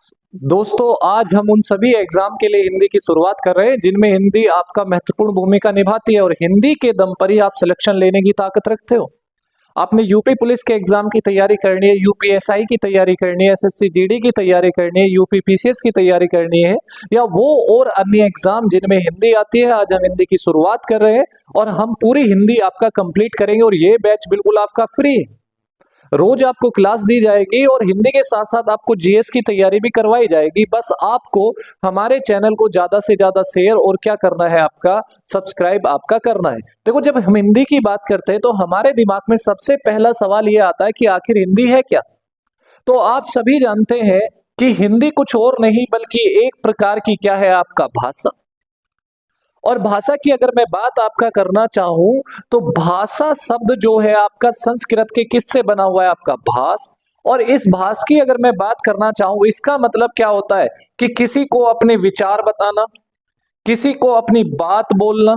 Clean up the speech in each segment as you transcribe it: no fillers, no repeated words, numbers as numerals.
दोस्तों, आज हम उन सभी एग्जाम के लिए हिंदी की शुरुआत कर रहे हैं जिनमें हिंदी आपका महत्वपूर्ण भूमिका निभाती है और हिंदी के दम पर ही आप सिलेक्शन लेने की ताकत रखते हो। आपने यूपी पुलिस के एग्जाम की तैयारी करनी है, यूपीएसआई की तैयारी करनी है, एसएससी जीडी की तैयारी करनी है, यूपी पीसीएस की तैयारी करनी है या वो और अन्य एग्जाम जिनमें हिंदी आती है। आज हम हिंदी की शुरुआत कर रहे हैं और हम पूरी हिंदी आपका कंप्लीट करेंगे और ये बैच बिल्कुल आपका फ्री है। रोज आपको क्लास दी जाएगी और हिंदी के साथ साथ आपको जीएस की तैयारी भी करवाई जाएगी। बस आपको हमारे चैनल को ज्यादा से ज्यादा शेयर और क्या करना है, आपका सब्सक्राइब आपका करना है। देखो, जब हम हिंदी की बात करते हैं तो हमारे दिमाग में सबसे पहला सवाल यह आता है कि आखिर हिंदी है क्या। तो आप सभी जानते हैं कि हिंदी कुछ और नहीं बल्कि एक प्रकार की क्या है, आपका भाषा। और भाषा की अगर मैं बात आपका करना चाहूं तो भाषा शब्द जो है आपका संस्कृत के किससे बना हुआ है, आपका भास। और इस भास की अगर मैं बात करना चाहूं, इसका मतलब क्या होता है कि किसी को अपने विचार बताना, किसी को अपनी बात बोलना।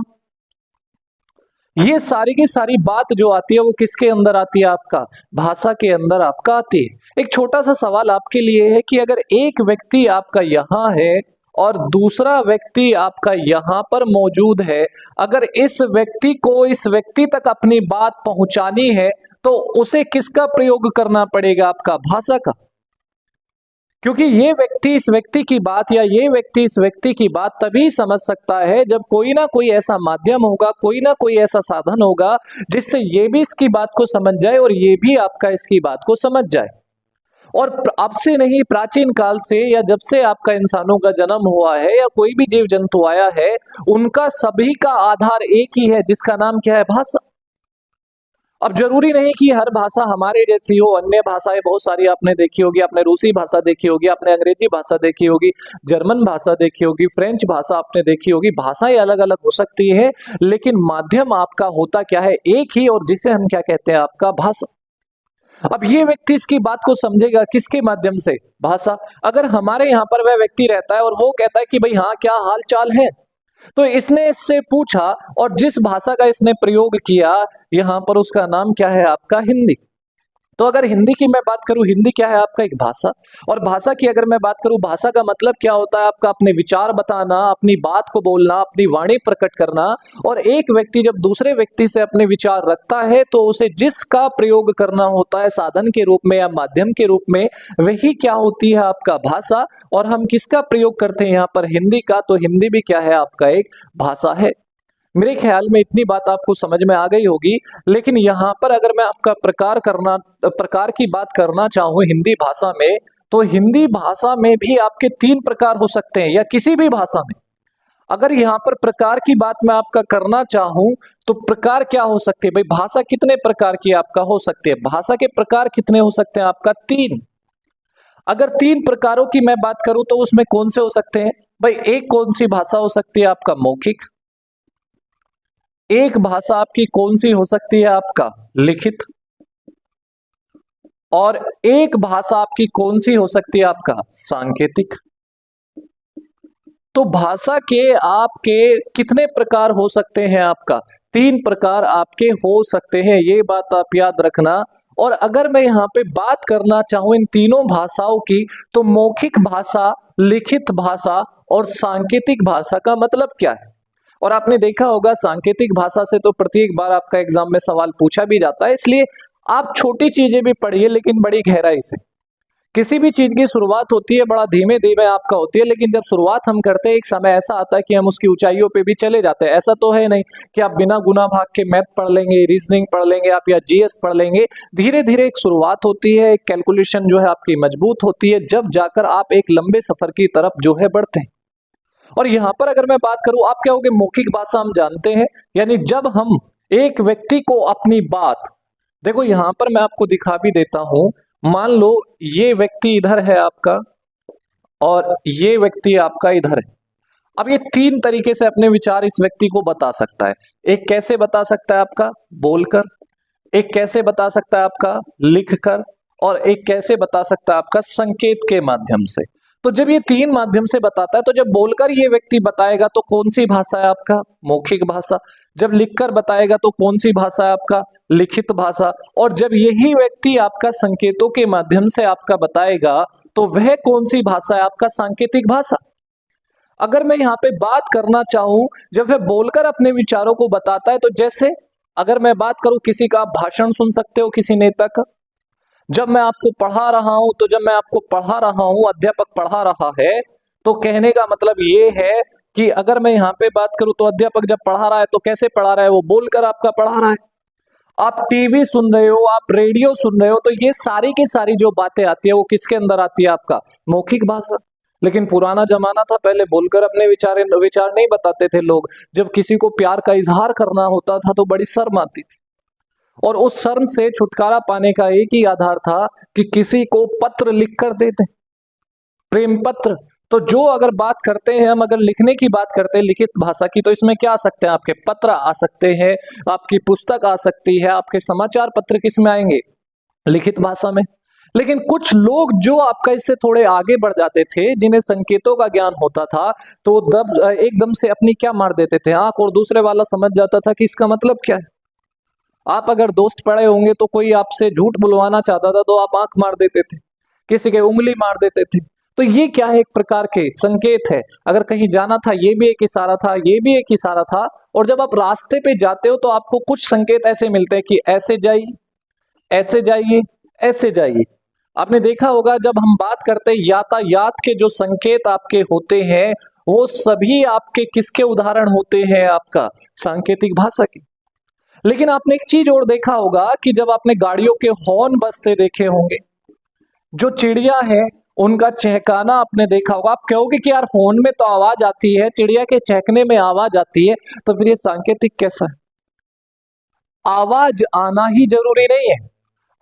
ये सारी की सारी बात जो आती है वो किसके अंदर आती है, आपका भाषा के अंदर आपका आती है। एक छोटा सा सवाल आपके लिए है कि अगर एक व्यक्ति आपका यहां है और दूसरा व्यक्ति आपका यहां पर मौजूद है, अगर इस व्यक्ति को इस व्यक्ति तक अपनी बात पहुंचानी है तो उसे किसका प्रयोग करना पड़ेगा, आपका भाषा का। क्योंकि ये व्यक्ति इस व्यक्ति की बात या ये व्यक्ति इस व्यक्ति की बात तभी समझ सकता है जब कोई ना कोई ऐसा माध्यम होगा, कोई ना कोई ऐसा साधन होगा जिससे ये भी इसकी बात को समझ जाए और ये भी आपका इसकी बात को समझ जाए। और अब से नहीं, प्राचीन काल से या जब से आपका इंसानों का जन्म हुआ है या कोई भी जीव जंतु आया है, उनका सभी का आधार एक ही है जिसका नाम क्या है, भाषा। अब जरूरी नहीं कि हर भाषा हमारे जैसी हो, अन्य भाषाएं बहुत सारी आपने देखी होगी। आपने रूसी भाषा देखी होगी, आपने अंग्रेजी भाषा देखी होगी, जर्मन भाषा देखी होगी, फ्रेंच भाषा आपने देखी होगी। भाषाएं अलग अलग हो सकती है लेकिन माध्यम आपका होता क्या है, एक ही, और जिसे हम क्या कहते हैं, आपका भाषा। अब ये व्यक्ति इसकी बात को समझेगा किसके माध्यम से, भाषा। अगर हमारे यहाँ पर वह व्यक्ति रहता है और वो कहता है कि भाई हाँ, क्या हाल चाल है, तो इसने इससे पूछा और जिस भाषा का इसने प्रयोग किया यहां पर उसका नाम क्या है, आपका हिंदी। तो अगर हिंदी की मैं बात करूं, हिंदी क्या है, आपका एक भाषा। और भाषा की अगर मैं बात करूं, भाषा का मतलब क्या होता है, आपका अपने विचार बताना, अपनी बात को बोलना, अपनी वाणी प्रकट करना। और एक व्यक्ति जब दूसरे व्यक्ति से अपने विचार रखता है तो उसे जिसका प्रयोग करना होता है साधन के रूप में या माध्यम के रूप में, वही क्या होती है, आपका भाषा। और हम किसका प्रयोग करते हैं यहाँ पर, हिंदी का। तो हिंदी भी क्या है, आपका एक भाषा है। मेरे ख्याल में इतनी बात आपको समझ में आ गई होगी। लेकिन यहाँ पर अगर मैं आपका प्रकार की बात करना चाहूँ हिंदी भाषा में, तो हिंदी भाषा में भी आपके 3 प्रकार हो सकते हैं या किसी भी भाषा में। अगर यहाँ पर प्रकार की बात मैं आपका करना चाहूं तो प्रकार क्या हो सकते हैं भाई, भाषा कितने प्रकार की आपका हो सकती है, भाषा के प्रकार कितने हो सकते हैं, आपका 3। अगर 3 प्रकारों की मैं बात करूं तो उसमें कौन से हो सकते हैं भाई, एक कौन सी भाषा हो सकती है, आपका मौखिक। एक भाषा आपकी कौन सी हो सकती है, आपका लिखित। और एक भाषा आपकी कौन सी हो सकती है, आपका सांकेतिक। तो भाषा के आपके कितने प्रकार हो सकते हैं, आपका 3 प्रकार आपके हो सकते हैं, ये बात आप याद रखना। और अगर मैं यहाँ पे बात करना चाहूं इन तीनों भाषाओं की, तो मौखिक भाषा, लिखित भाषा और सांकेतिक भाषा का मतलब क्या है। और आपने देखा होगा सांकेतिक भाषा से तो प्रत्येक बार आपका एग्जाम में सवाल पूछा भी जाता है, इसलिए आप छोटी चीजें भी पढ़िए लेकिन बड़ी गहराई से। किसी भी चीज की शुरुआत होती है बड़ा धीमे धीमे आपका होती है, लेकिन जब शुरुआत हम करते हैं एक समय ऐसा आता है कि हम उसकी ऊंचाइयों पे भी चले जाते हैं। ऐसा तो है नहीं कि आप बिना गुना भाग के मैथ पढ़ लेंगे, रीजनिंग पढ़ लेंगे आप या जीएस पढ़ लेंगे। धीरे धीरे एक शुरुआत होती है, एक कैलकुलेशन जो है आपकी मजबूत होती है, जब जाकर आप एक लंबे सफर की तरफ जो है बढ़ते हैं। और यहां पर अगर मैं बात करूं, आप क्या होगे, मौखिक भाषा हम जानते हैं, यानी जब हम एक व्यक्ति को अपनी बात, देखो यहां पर मैं आपको दिखा भी देता हूं। मान लो ये व्यक्ति इधर है आपका और ये व्यक्ति आपका इधर है। अब ये 3 तरीके से अपने विचार इस व्यक्ति को बता सकता है। एक कैसे बता सकता है, आपका बोलकर, एक कैसे बता सकता है, आपका लिखकर, और एक कैसे बता सकता है, आपका संकेत के माध्यम से। तो जब ये 3 माध्यम से बताता है, तो जब बोलकर ये व्यक्ति बताएगा तो कौन सी भाषा है, आपका मौखिक भाषा। जब लिखकर बताएगा तो कौन सी भाषा है, आपका लिखित भाषा। और जब यही व्यक्ति आपका संकेतों के माध्यम से आपका बताएगा तो वह कौन सी भाषा है? आपका सांकेतिक भाषा। अगर मैं यहाँ पे बात करना चाहूं, जब वह बोलकर अपने विचारों को बताता है, तो जैसे अगर मैं बात करूं, किसी का आप भाषण सुन सकते हो, किसी नेता का। जब मैं आपको पढ़ा रहा हूं, तो जब मैं आपको पढ़ा रहा हूं, अध्यापक पढ़ा रहा है, तो कहने का मतलब ये है कि अगर मैं यहाँ पे बात करूं, तो अध्यापक जब पढ़ा रहा है तो कैसे पढ़ा रहा है? वो बोलकर आपका पढ़ा रहा है। आप टीवी सुन रहे हो, आप रेडियो सुन रहे हो, तो ये सारी की सारी जो बातें आती है वो किसके अंदर आती है? आपका मौखिक भाषा। लेकिन पुराना जमाना था, पहले बोलकर अपने विचार नहीं बताते थे लोग। जब किसी को प्यार का इजहार करना होता था तो बड़ी शर्म आती थी, और उस शर्म से छुटकारा पाने का एक ही आधार था कि किसी को पत्र लिख कर देते, प्रेम पत्र। तो जो अगर बात करते हैं हम, अगर लिखने की बात करते हैं लिखित भाषा की, तो इसमें क्या आ सकते हैं? आपके पत्र आ सकते हैं, आपकी पुस्तक आ सकती है, आपके समाचार पत्र किस में आएंगे? लिखित भाषा में। लेकिन कुछ लोग जो आपका इससे थोड़े आगे बढ़ जाते थे, जिन्हें संकेतों का ज्ञान होता था, तो एकदम से अपनी क्या मार देते थे? आंख, और दूसरे वाला समझ जाता था कि इसका मतलब क्या है। आप अगर दोस्त पड़े होंगे तो कोई आपसे झूठ बुलवाना चाहता था तो आप आंख मार देते थे, किसी के उंगली मार देते थे। तो ये क्या है? एक प्रकार के संकेत है। अगर कहीं जाना था, ये भी एक इशारा था, ये भी एक इशारा था। और जब आप रास्ते पे जाते हो तो आपको कुछ संकेत ऐसे मिलते हैं कि ऐसे जाइए, ऐसे जाइए, ऐसे जाइए। आपने देखा होगा, जब हम बात करते हैं यातायात के जो संकेत आपके होते हैं, वो सभी आपके किसके उदाहरण होते हैं? आपका सांकेतिक भाषा के। लेकिन आपने एक चीज और देखा होगा कि जब आपने गाड़ियों के हॉर्न बजते देखे होंगे, जो चिड़िया है उनका चहकाना आपने देखा होगा, आप कहोगे कि यार हॉर्न में तो आवाज आती है, चिड़िया के चहकने में आवाज आती है, तो फिर ये सांकेतिक कैसा है? आवाज आना ही जरूरी नहीं है,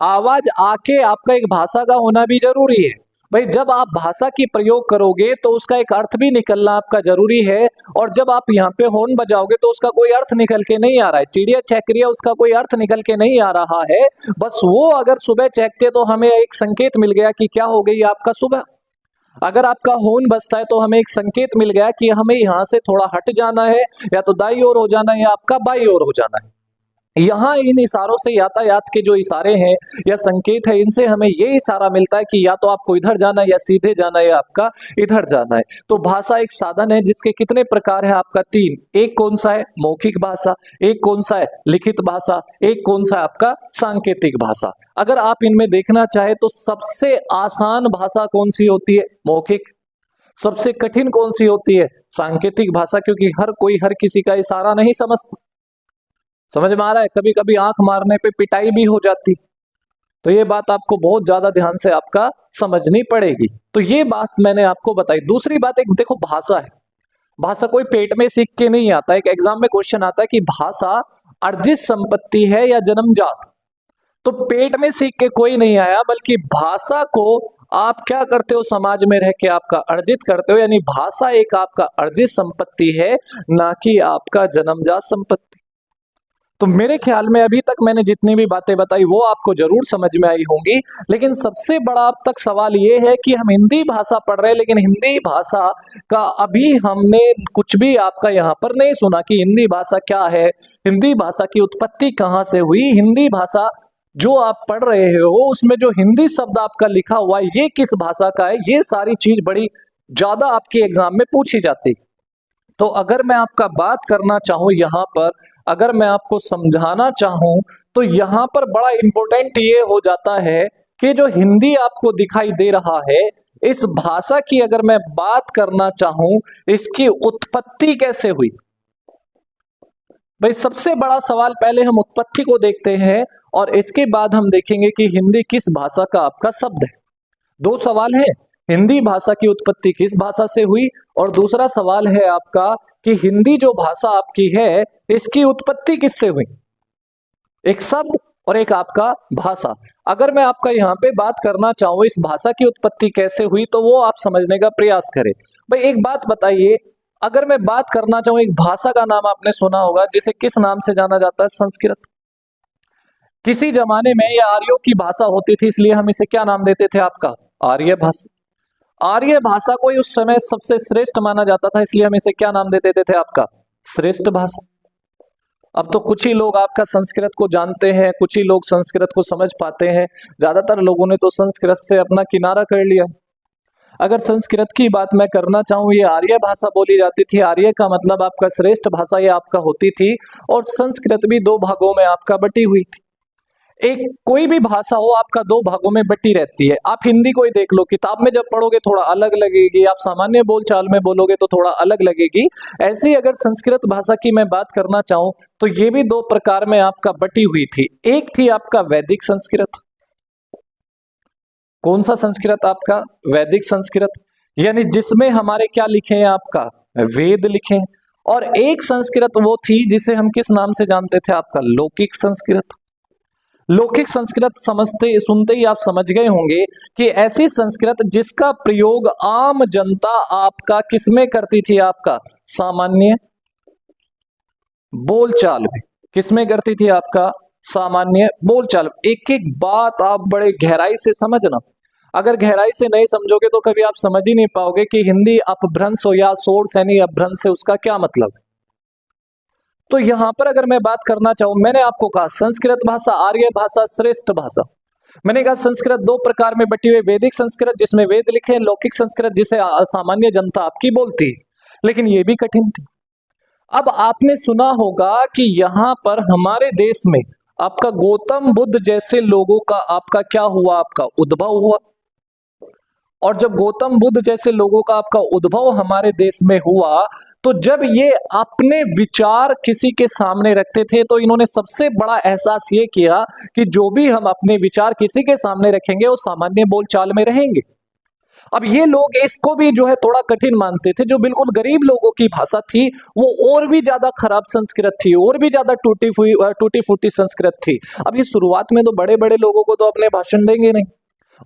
आवाज आके आपका एक भाषा का होना भी जरूरी है। भाई, जब आप भाषा की प्रयोग करोगे तो उसका एक अर्थ भी निकलना आपका जरूरी है। और जब आप यहाँ पे हॉर्न बजाओगे तो उसका कोई अर्थ निकल के नहीं आ रहा है। चिड़िया चहक रही है, उसका कोई अर्थ निकल के नहीं आ रहा है। बस वो अगर सुबह चहकते तो हमें एक संकेत मिल गया कि क्या हो गई आपका सुबह। अगर आपका हॉर्न बजता है तो हमें एक संकेत मिल गया कि हमें यहाँ से थोड़ा हट जाना है, या तो दाई ओर हो जाना है, या आपका बाई ओर हो जाना है। यहाँ इन इशारों से, यातायात के जो इशारे हैं या संकेत है, इनसे हमें ये इशारा मिलता है कि या तो आपको इधर जाना है, या सीधे जाना है, या आपका इधर जाना है। तो भाषा एक साधन है जिसके कितने प्रकार है? आपका 3। एक कौन सा है? मौखिक भाषा। एक कौन सा है? लिखित भाषा। एक कौन सा है? आपका सांकेतिक भाषा। अगर आप इनमें देखना चाहे तो सबसे आसान भाषा कौन सी होती है? मौखिक। सबसे कठिन कौन सी होती है? सांकेतिक भाषा, क्योंकि हर कोई हर किसी का इशारा नहीं समझता। समझ में आ रहा है? कभी कभी आंख मारने पे पिटाई भी हो जाती। तो ये बात आपको बहुत ज्यादा ध्यान से आपका समझनी पड़ेगी। तो ये बात मैंने आपको बताई। दूसरी बात, एक देखो, भाषा है, भाषा कोई पेट में सीख के नहीं आता। एक एग्जाम में क्वेश्चन आता है कि भाषा अर्जित संपत्ति है या जन्मजात। तो पेट में सीख के कोई नहीं आया, बल्कि भाषा को आप क्या करते हो? समाज में रह के आपका अर्जित करते हो। यानी भाषा एक आपका अर्जित संपत्ति है, ना कि आपका जन्मजात संपत्ति। तो मेरे ख्याल में अभी तक मैंने जितनी भी बातें बताई वो आपको जरूर समझ में आई होंगी। लेकिन सबसे बड़ा अब तक सवाल ये है कि हम हिंदी भाषा पढ़ रहे हैं, लेकिन हिंदी भाषा का अभी हमने कुछ भी आपका यहाँ पर नहीं सुना कि हिंदी भाषा क्या है, हिंदी भाषा की उत्पत्ति कहाँ से हुई, हिंदी भाषा जो आप पढ़ रहे हो उसमें जो हिंदी शब्द आपका लिखा हुआ है ये किस भाषा का है। ये सारी चीज बड़ी ज्यादा आपके एग्जाम में पूछी जाती। तो अगर मैं आपका बात करना चाहूं यहाँ पर, अगर मैं आपको समझाना चाहूं, तो यहाँ पर बड़ा इंपॉर्टेंट ये हो जाता है कि जो हिंदी आपको दिखाई दे रहा है, इस भाषा की अगर मैं बात करना चाहूं, इसकी उत्पत्ति कैसे हुई। भाई, सबसे बड़ा सवाल, पहले हम उत्पत्ति को देखते हैं और इसके बाद हम देखेंगे कि हिंदी किस भाषा का आपका शब्द है। दो सवाल है, हिंदी भाषा की उत्पत्ति किस भाषा से हुई, और दूसरा सवाल है आपका कि हिंदी जो भाषा आपकी है इसकी उत्पत्ति किससे हुई। एक शब्द और एक आपका भाषा। अगर मैं आपका यहाँ पे बात करना चाहूँ इस भाषा की उत्पत्ति कैसे हुई, तो वो आप समझने का प्रयास करें। भाई, एक बात बताइए, अगर मैं बात करना चाहूँ, एक भाषा का नाम आपने सुना होगा जिसे किस नाम से जाना जाता है? संस्कृत। किसी जमाने में ये आर्यों की भाषा होती थी, इसलिए हम इसे क्या नाम देते थे? आपका आर्य भाषा। आर्य भाषा को उस समय सबसे श्रेष्ठ माना जाता था, इसलिए हम इसे क्या नाम दे देते थे? आपका श्रेष्ठ भाषा। अब तो कुछ ही लोग आपका संस्कृत को जानते हैं, कुछ ही लोग संस्कृत को समझ पाते हैं। ज्यादातर लोगों ने तो संस्कृत से अपना किनारा कर लिया। अगर संस्कृत की बात मैं करना चाहूँ, ये आर्य भाषा बोली जाती थी। आर्य का मतलब आपका श्रेष्ठ भाषा ये आपका होती थी, और संस्कृत भी दो भागों में आपका बटी हुई थी। एक कोई भी भाषा हो आपका दो भागों में बटी रहती है। आप हिंदी को ही देख लो, किताब में जब पढ़ोगे थोड़ा अलग लगेगी, आप सामान्य बोलचाल में बोलोगे तो थोड़ा अलग लगेगी। ऐसे ही अगर संस्कृत भाषा की मैं बात करना चाहूं तो ये भी दो प्रकार में आपका बटी हुई थी। एक थी आपका वैदिक संस्कृत। कौन सा संस्कृत आपका? वैदिक संस्कृत, यानी जिसमें हमारे क्या लिखे हैं आपका? वेद लिखे हैं। और एक संस्कृत वो थी जिसे हम किस नाम से जानते थे आपका? लौकिक संस्कृत। लौकिक संस्कृत समझते सुनते ही आप समझ गए होंगे कि ऐसी संस्कृत जिसका प्रयोग आम जनता आपका किसमें करती थी? आपका सामान्य बोलचाल में। किसमें करती थी? आपका सामान्य बोलचाल। एक एक बात आप बड़े गहराई से समझना। अगर गहराई से नहीं समझोगे तो कभी आप समझ ही नहीं पाओगे कि हिंदी अपभ्रंश हो या सोर सैनी अपभ्रंश है, उसका क्या मतलब है। तो यहां पर अगर मैं बात करना चाहूं, मैंने आपको कहा संस्कृत भाषा, आर्य भाषा, श्रेष्ठ भाषा। मैंने कहा संस्कृत दो प्रकार में बटी हुई, वैदिक संस्कृत जिसमें वेद लिखे हैं, लौकिक संस्कृत जिसे सामान्य जनता आपकी बोलती है। लेकिन यह भी कठिन थी। अब आपने सुना होगा कि यहां पर हमारे देश में आपका गौतम बुद्ध जैसे लोगों का आपका क्या हुआ? आपका उद्भव हुआ। और जब गौतम बुद्ध जैसे लोगों का आपका उद्भव हमारे देश में हुआ, तो जब ये अपने विचार किसी के सामने रखते थे तो इन्होंने सबसे बड़ा एहसास ये किया कि जो भी हम अपने विचार किसी के सामने रखेंगे वो सामान्य बोलचाल में रहेंगे। अब ये लोग इसको भी जो है थोड़ा कठिन मानते थे। जो बिल्कुल गरीब लोगों की भाषा थी वो और भी ज्यादा खराब संस्कृत थी, और भी ज्यादा टूटी फूटी संस्कृत थी। अब ये शुरुआत में तो बड़े बड़े लोगों को तो अपने भाषण देंगे नहीं,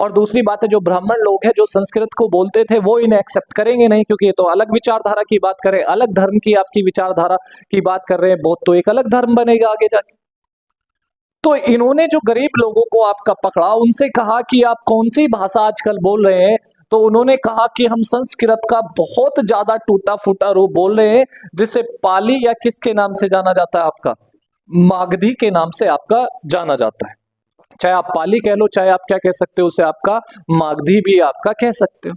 और दूसरी बात है जो ब्राह्मण लोग हैं जो संस्कृत को बोलते थे वो इन्हें एक्सेप्ट करेंगे नहीं, क्योंकि ये तो अलग विचारधारा की बात करें, अलग धर्म की आपकी विचारधारा की बात कर रहे हैं, बहुत तो एक अलग धर्म बनेगा आगे जाके। तो इन्होंने जो गरीब लोगों को आपका पकड़ा, उनसे कहा कि आप कौन सी भाषा आजकल बोल रहे हैं, तो उन्होंने कहा कि हम संस्कृत का बहुत ज्यादा टूटा फूटा रूप बोल रहे हैं, जिसे पाली या किसके नाम से जाना जाता है? आपका मागधी के नाम से आपका जाना जाता है। चाहे आप पाली कह लो, चाहे आप क्या कह सकते हो उसे, आपका मागधी भी आपका कह सकते हो।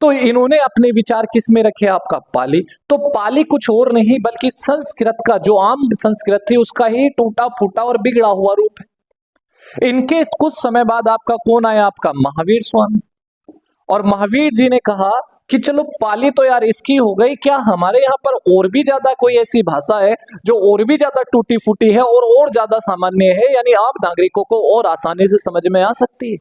तो इन्होंने अपने विचार किस में रखे? आपका पाली। तो पाली कुछ और नहीं बल्कि संस्कृत का जो आम संस्कृत थी उसका ही टूटा फूटा और बिगड़ा हुआ रूप है। इनके कुछ समय बाद आपका कौन आया? आपका महावीर स्वामी। और महावीर जी ने कहा कि चलो पाली तो यार इसकी हो गई, क्या हमारे यहाँ पर और भी ज्यादा कोई ऐसी भाषा है जो और भी ज्यादा टूटी फूटी है और ज्यादा सामान्य है, यानी आम नागरिकों को और आसानी से समझ में आ सकती है।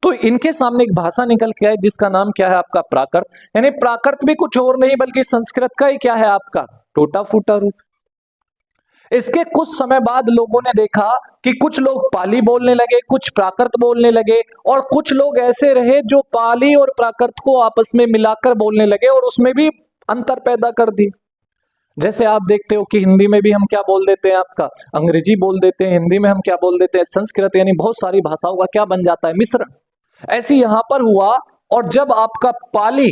तो इनके सामने एक भाषा निकल के आई जिसका नाम क्या है? आपका प्राकृत। यानी प्राकृत भी कुछ और नहीं बल्कि संस्कृत का ही क्या है? आपका टूटा फूटा रूप। इसके कुछ समय बाद लोगों ने देखा कि कुछ लोग पाली बोलने लगे, कुछ प्राकृत बोलने लगे, और कुछ लोग ऐसे रहे जो पाली और प्राकृत को आपस में मिलाकर बोलने लगे और उसमें भी अंतर पैदा कर दी। जैसे आप देखते हो कि हिंदी में भी हम क्या बोल देते हैं? आपका अंग्रेजी बोल देते हैं, हिंदी में हम क्या बोल देते हैं? संस्कृत। यानी बहुत सारी भाषाओं का क्या बन जाता है? मिश्रण। ऐसे यहां पर हुआ। और जब आपका पाली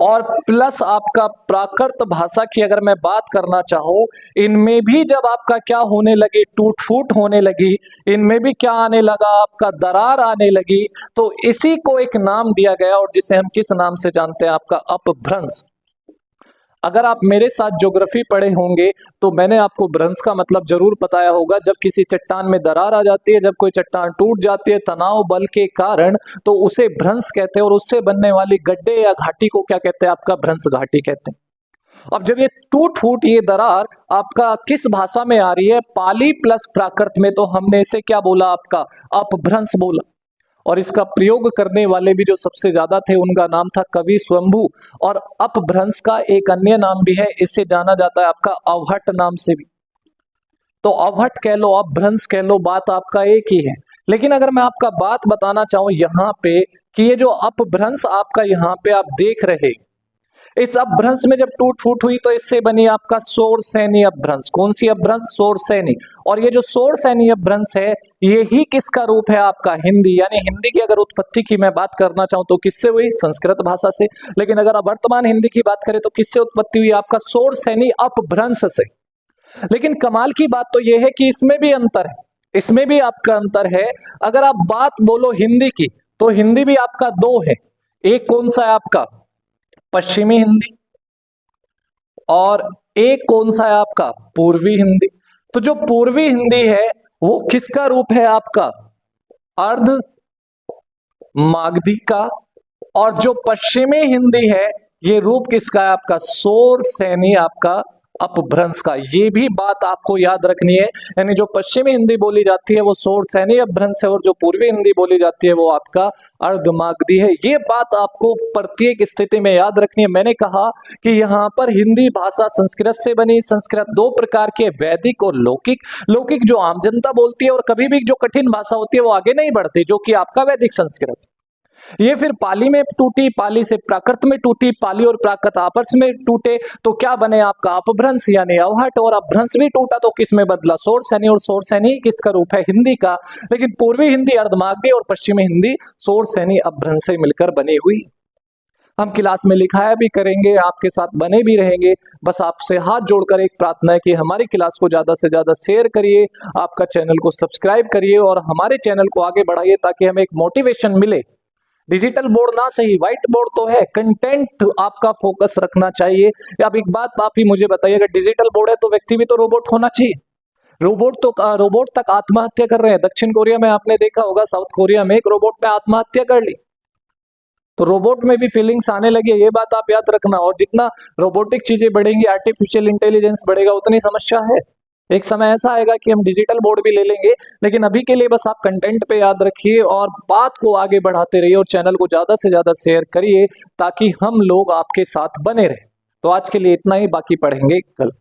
और प्लस आपका प्राकृत भाषा की अगर मैं बात करना चाहूं, इनमें भी जब आपका क्या होने लगी? टूट फूट होने लगी। इनमें भी क्या आने लगा? आपका दरार आने लगी। तो इसी को एक नाम दिया गया, और जिसे हम किस नाम से जानते हैं? आपका अपभ्रंश। अगर आप मेरे साथ ज्योग्राफी पढ़े होंगे तो मैंने आपको भ्रंश का मतलब जरूर बताया होगा। जब किसी चट्टान में दरार आ जाती है, जब कोई चट्टान टूट जाती है तनाव बल के कारण, तो उसे भ्रंश कहते हैं, और उससे बनने वाली गड्ढे या घाटी को क्या कहते हैं? आपका भ्रंश घाटी कहते हैं। अब जब ये टूट फूट, ये दरार आपका किस भाषा में आ रही है? पाली प्लस प्राकृत में, तो हमने इसे क्या बोला? आपका अपभ्रंश बोला। और इसका प्रयोग करने वाले भी जो सबसे ज्यादा थे उनका नाम था कवि स्वयंभू। और अपभ्रंश का एक अन्य नाम भी है, इससे जाना जाता है आपका अवहट नाम से भी। तो अवहट कह लो, अपभ्रंश कह लो, बात आपका एक ही है। लेकिन अगर मैं आपका बात बताना चाहूं यहाँ पे कि ये जो अपभ्रंश आपका यहाँ पे आप देख रहे, इस अपभ्रंश में जब टूट फूट हुई तो इससे बनी आपका सोर सैनी अपभ्रंश। कौन सी अपभ्रंश? सोर सैनी। और ये जो सोर सैनी अपभ्रंश है यही किसका रूप है? आपका हिंदी। यानी हिंदी की अगर उत्पत्ति की मैं बात करना चाहूं तो किससे हुई? संस्कृत भाषा से। लेकिन अगर आप वर्तमान हिंदी की बात करें तो किससे उत्पत्ति हुई? आपका सोर सैनी अपभ्रंश से। लेकिन कमाल की बात तो यह है कि इसमें भी अंतर है, इसमें भी आपका अंतर है। अगर आप बात बोलो हिंदी की तो हिंदी भी आपका दो है, एक कौन सा है आपका पश्चिमी हिंदी और एक कौन सा है आपका पूर्वी हिंदी। तो जो पूर्वी हिंदी है वो किसका रूप है आपका अर्ध मागधी का, और जो पश्चिमी हिंदी है ये रूप किसका है आपका शोर सैनी आपका अपभ्रंश का। ये भी बात आपको याद रखनी है, यानी जो पश्चिमी हिंदी बोली जाती है वो शोर सैनी अपभ्रंश है और जो पूर्वी हिंदी बोली जाती है वो आपका अर्धमागधी है। ये बात आपको प्रत्येक स्थिति में याद रखनी है। मैंने कहा कि यहाँ पर हिंदी भाषा संस्कृत से बनी, संस्कृत दो प्रकार के वैदिक और लौकिक। लौकिक जो आम जनता बोलती है और कभी भी जो कठिन भाषा होती है वो आगे नहीं बढ़ती, जो कि आपका वैदिक संस्कृत। ये फिर पाली में टूटी, पाली से प्राकृत में टूटी, पाली और प्राकृत आपस में टूटे तो क्या बने आपका अपभ्रंश यानी अवहट, और अपभ्रंश भी टूटा तो किस में बदला शोर सैनी, और शोर सैनी किसका रूप है हिंदी का। लेकिन पूर्वी हिंदी अर्धमागधी और पश्चिमी हिंदी शोर सैनी अपभ्रंश से मिलकर बनी हुई। हम क्लास में लिखाया भी करेंगे, आपके साथ बने भी रहेंगे। बस आपसे हाथ जोड़कर एक प्रार्थना है कि हमारी क्लास को ज्यादा से ज्यादा शेयर करिए, आपका चैनल को सब्सक्राइब करिए और हमारे चैनल को आगे बढ़ाइए ताकि हमें एक मोटिवेशन मिले। डिजिटल बोर्ड ना सही, व्हाइट बोर्ड तो है, कंटेंट आपका फोकस रखना चाहिए। अब एक बात आप ही मुझे बताइए, अगर डिजिटल बोर्ड है तो व्यक्ति भी तो रोबोट होना चाहिए। रोबोट तक आत्महत्या कर रहे हैं। दक्षिण कोरिया में आपने देखा होगा, साउथ कोरिया में एक रोबोट ने आत्महत्या कर ली। तो रोबोट में भी फीलिंग्स आने लगी है, ये बात आप याद रखना। और जितना रोबोटिक चीजें बढ़ेंगी, आर्टिफिशियल इंटेलिजेंस बढ़ेगा, उतनी समस्या है। एक समय ऐसा आएगा कि हम डिजिटल बोर्ड भी ले लेंगे, लेकिन अभी के लिए बस आप कंटेंट पे याद रखिए और बात को आगे बढ़ाते रहिए और चैनल को ज्यादा से ज्यादा शेयर करिए ताकि हम लोग आपके साथ बने रहें। तो आज के लिए इतना ही, बाकी पढ़ेंगे कल।